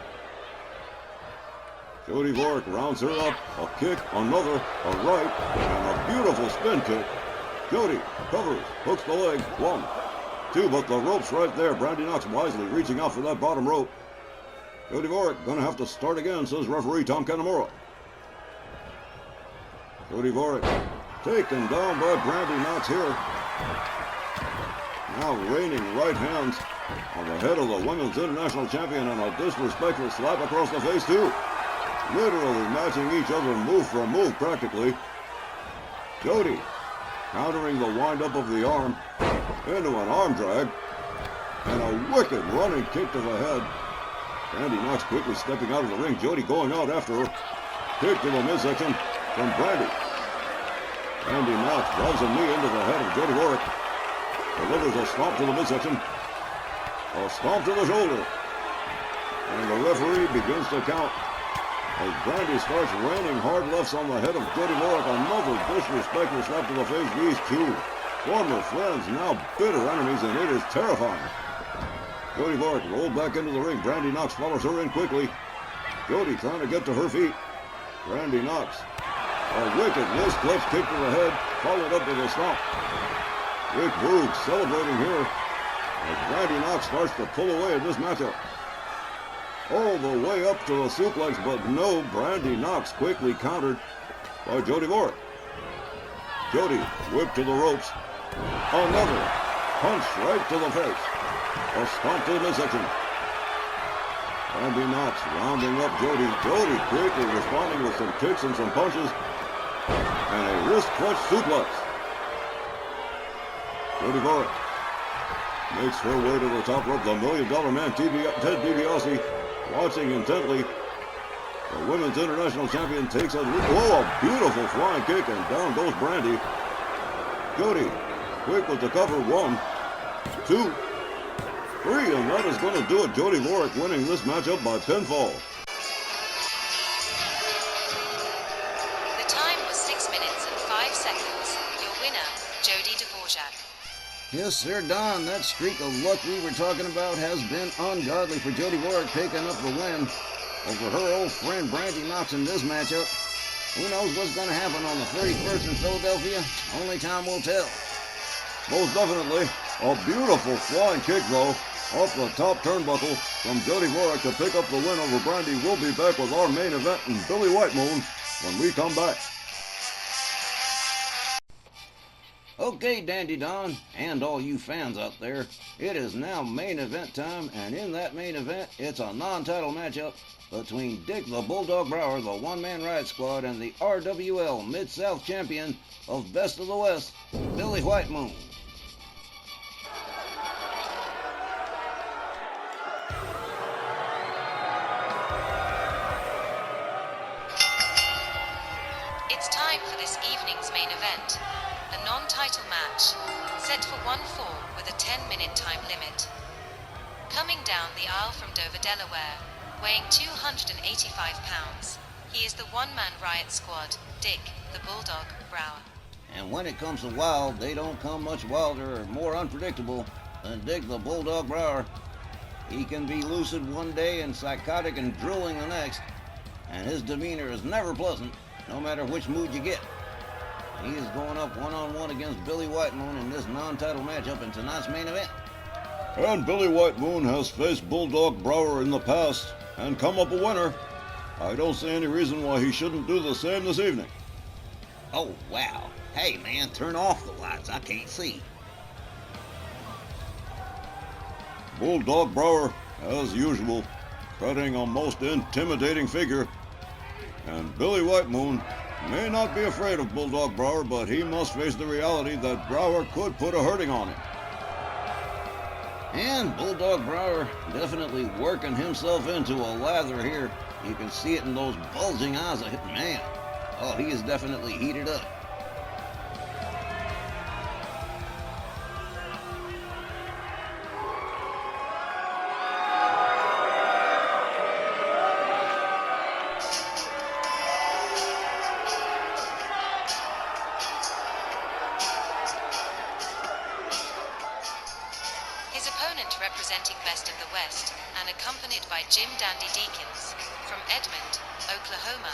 [SPEAKER 1] Jody Dvorak rounds her up. A kick, another, a right, and a beautiful spin kick. Jody covers, hooks the leg. 1, 2, but the rope's right there. Brandi Knox wisely reaching out for that bottom rope. Jody Dvorak gonna have to start again, says referee Tom Kanamura. Jody Dvorak taken down by Brandi Knox here. Now raining right hands on the head of the Women's International Champion and a disrespectful slap across the face too. Literally matching each other move for move practically. Jody countering the wind-up of the arm into an arm drag and a wicked running kick to the head. Brandi Knox quickly stepping out of the ring. Jody going out after her. Kick to the midsection from Brandi. Brandi Knox drives a knee into the head of Jody Dvorak. Delivers a stomp to the midsection. A stomp to the shoulder. And the referee begins to count as Brandi starts raining hard lefts on the head of Jody Dvorak. Another disrespectful slap to the face. These two former friends, now bitter enemies, and it is terrifying. Jody Dvorak rolled back into the ring. Brandi Knox follows her in quickly. Jody trying to get to her feet. Brandi Knox. A wicked wrist clutch kick to the head, followed up with a stomp. Rick Boog celebrating here as Brandi Knox starts to pull away in this matchup. All the way up to the suplex, but no, Brandi Knox quickly countered by Jody Dvorak. Jody whipped to the ropes. Another punch right to the face. A stomp to the midsection. Brandi Knox rounding up Jody. Jody quickly responding with some kicks and some punches. And a wrist clutch suplex. Jody Dvorak makes her way to the top rope. The $1 Million Man, Ted DiBiase, watching intently. The Women's International Champion takes a beautiful flying kick, and down goes Brandi. Jody, quick with the cover. 1, 2, 3, and that is going to do it. Jody Dvorak winning this matchup by pinfall.
[SPEAKER 3] The time was 6 minutes and 5 seconds. Your winner, Jody Dvorak.
[SPEAKER 2] Yes, sir, Don. That streak of luck we were talking about has been ungodly for Jody Dvorak, picking up the win over her old friend Brandi Knox in this matchup. Who knows what's going to happen on the 31st in Philadelphia? Only time will tell.
[SPEAKER 1] Most definitely. A beautiful flying kick, though, off the top turnbuckle from Jody Dvorak to pick up the win over Brandi. We'll be back with our main event and Billy White Moon when we come back.
[SPEAKER 2] Okay, Dandy Don, and all you fans out there, it is now main event time, and in that main event, it's a non-title matchup between Dick the Bulldog Brower, the one-man Riot Squad, and the RWL Mid-South Champion of Best of the West, Billy White Moon.
[SPEAKER 3] It's time for this evening's main event. A non-title match, set for one fall with a 10-minute time limit. Coming down the aisle from Dover, Delaware, weighing 285 pounds, he is the one-man Riot Squad, Dick the Bulldog Brower.
[SPEAKER 2] And when it comes to wild, they don't come much wilder or more unpredictable than Dick the Bulldog Brower. He can be lucid one day and psychotic and drooling the next, and his demeanor is never pleasant, no matter which mood you get. He is going up one-on-one against Billy White Moon in this non-title matchup in tonight's main event.
[SPEAKER 1] And Billy White Moon has faced Bulldog Brower in the past and come up a winner. I don't see any reason why he shouldn't do the same this evening.
[SPEAKER 2] Oh, wow. Hey, man, turn off the lights. I can't see.
[SPEAKER 1] Bulldog Brower, as usual, treading a most intimidating figure. And Billy White Moon may not be afraid of Bulldog Brower, but he must face the reality that Brower could put a hurting on him.
[SPEAKER 2] And Bulldog Brower definitely working himself into a lather here. You can see it in those bulging eyes of him. Man, oh, he is definitely heated up.
[SPEAKER 3] Representing Best of the West and accompanied by Jim Dandy Deakins from Edmond, Oklahoma,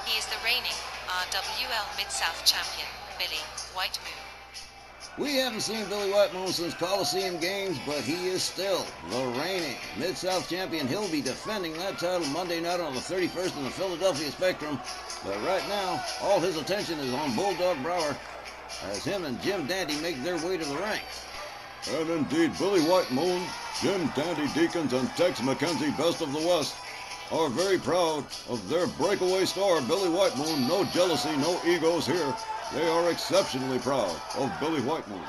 [SPEAKER 3] he is the reigning RWL Mid-South Champion, Billy White Moon.
[SPEAKER 2] We haven't seen Billy White Moon since Coliseum games, but he is still the reigning Mid-South champion. He'll be defending that title Monday night on the 31st in the Philadelphia Spectrum. But right now, all his attention is on Bulldog Brower as him and Jim Dandy make their way to the ring.
[SPEAKER 1] And indeed, Billy White Moon, Jim Dandy Deacons, and Tex McKenzie, Best of the West, are very proud of their breakaway star, Billy White Moon. No jealousy, no egos here. They are exceptionally proud of Billy White Moon.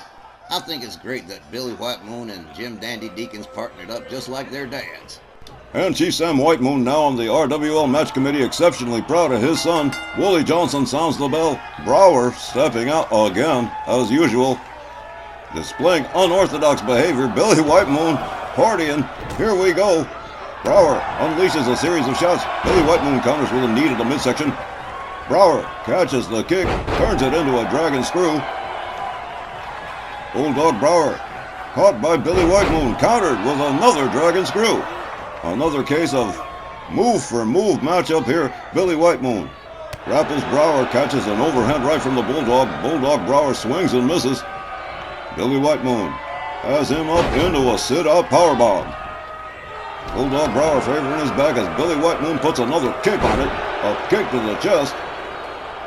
[SPEAKER 2] I think it's great that Billy White Moon and Jim Dandy Deacons partnered up just like their dads.
[SPEAKER 1] And Chief Sam White Moon, now on the RWL match committee, exceptionally proud of his son. Willie Johnson sounds the bell. Brower stepping out again, as usual. Displaying unorthodox behavior. Billy White Moon partying. Here we go. Brower unleashes a series of shots. Billy White Moon counters with a knee to the midsection. Brower catches the kick, turns it into a dragon screw. Bulldog Brower caught by Billy White Moon, countered with another dragon screw. Another case of move for move matchup here. Billy White Moon grapples Brower, catches an overhand right from the Bulldog. Bulldog Brower swings and misses. Billy White Moon has him up into a sit-out powerbomb. Bulldog Brower favoring his back as Billy White Moon puts another kick on it. A kick to the chest.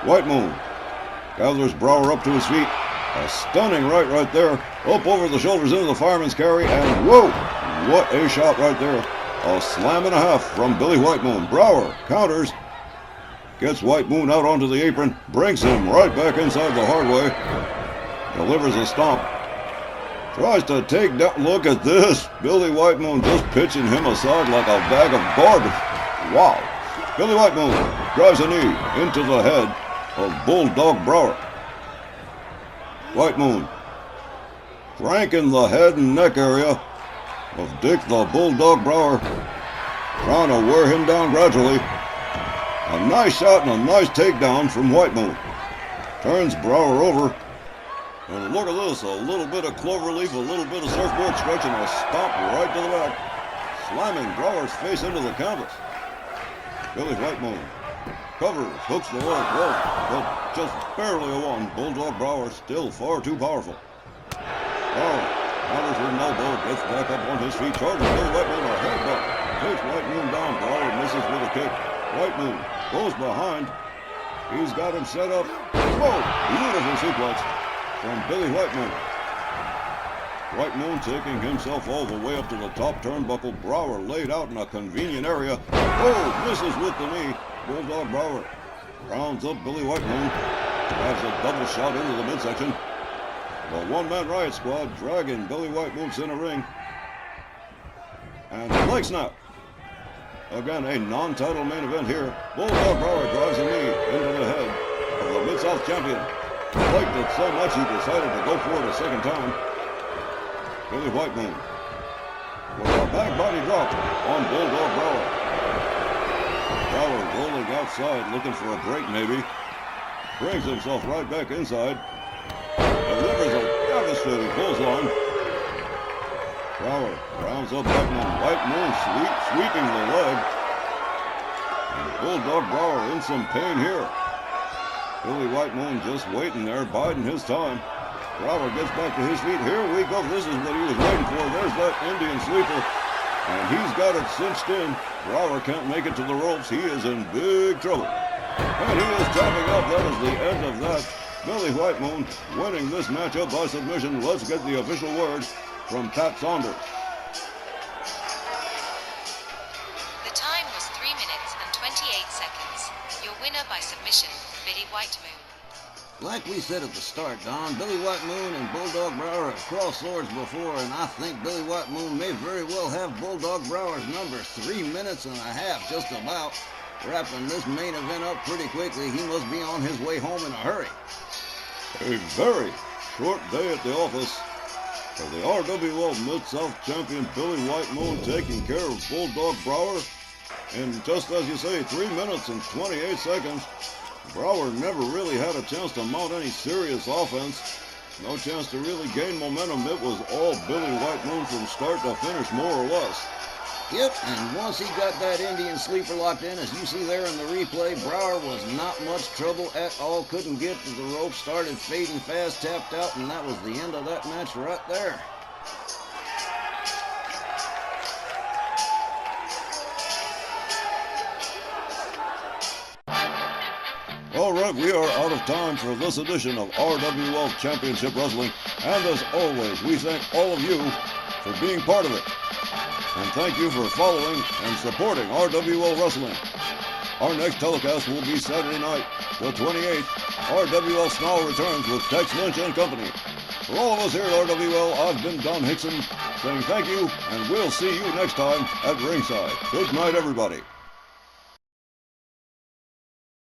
[SPEAKER 1] White Moon gathers Brower up to his feet. A stunning right there. Up over the shoulders into the fireman's carry. And whoa! What a shot right there. A slam and a half from Billy White Moon. Brower counters. Gets White Moon out onto the apron. Brings him right back inside the hard way. Delivers a stomp. Tries to take down. Look at this. Billy White Moon just pitching him aside like a bag of garbage. Wow. Billy White Moon drives a knee into the head of Bulldog Brower. White Moon cranking the head and neck area of Dick the Bulldog Brower, trying to wear him down gradually. A nice shot and a nice takedown from White Moon. Turns Brower over. And look at this, a little bit of cloverleaf, a little bit of surfboard stretch, and a stomp right to the back, slamming Brower's face into the canvas. Billy White Moon covers, hooks the leg, well, but just barely a one. Bulldog Brower still far too powerful. Brower counters with an elbow, gets back up on his feet, charges Billy White Moon a headbutt, takes White Moon down. Brower misses with a kick. White Moon goes behind. He's got him set up. Whoa! Beautiful suplex from Billy White Moon. White Moon taking himself all the way up to the top turnbuckle. Brower laid out in a convenient area. Oh, misses with the knee. Bulldog Brower rounds up Billy White Moon. Has a double shot into the midsection. The one-man Riot Squad dragging Billy White Moon in a ring. And leg snap. Again, a non-title main event here. Bulldog Brower drives a knee into the head of the Mid-South champion. Liked it so much he decided to go for it a second time. Billy White Moon with a back body drop on Bulldog Brower. Brower rolling outside, looking for a break maybe. Brings himself right back inside. Delivers a devastating clothesline. Brower rounds up White Moon. White Moon sweeping the leg. And Bulldog Brower in some pain here. Billy White Moon just waiting there, biding his time. Brower gets back to his feet. Here we go. This is what he was waiting for. There's that Indian sleeper. And he's got it cinched in. Brower can't make it to the ropes. He is in big trouble. And he is tapping up. That is the end of that. Billy White Moon winning this matchup by submission. Let's get the official word from Pat Saunders.
[SPEAKER 3] The time was 3 minutes and 28 seconds. Your winner by submission, Billy White Moon.
[SPEAKER 2] Like we said at the start, Don, Billy White Moon and Bulldog Brower have crossed swords before, and I think Billy White Moon may very well have Bulldog Brower's number. 3 minutes and a half, just about. Wrapping this main event up pretty quickly. He must be on his way home in a hurry.
[SPEAKER 1] A very short day at the office for the RWL Mid-South champion Billy White Moon taking care of Bulldog Brower. And just as you say, 3 minutes and 28 seconds. Brower never really had a chance to mount any serious offense. No chance to really gain momentum. It was all Billy White Moon from start to finish, more or less.
[SPEAKER 2] Yep, and once he got that Indian sleeper locked in, as you see there in the replay, Brower was not much trouble at all. Couldn't get to the rope, started fading fast, tapped out, and that was the end of that match right there.
[SPEAKER 1] All right, we are out of time for this edition of RWL Championship Wrestling, and as always, we thank all of you for being part of it. And thank you for following and supporting RWL Wrestling. Our next telecast will be Saturday night, the 28th. RWL Snarl returns with Tex Lynch and company. For all of us here at RWL, I've been Don Hickson saying thank you, and we'll see you next time at ringside. Good night, everybody.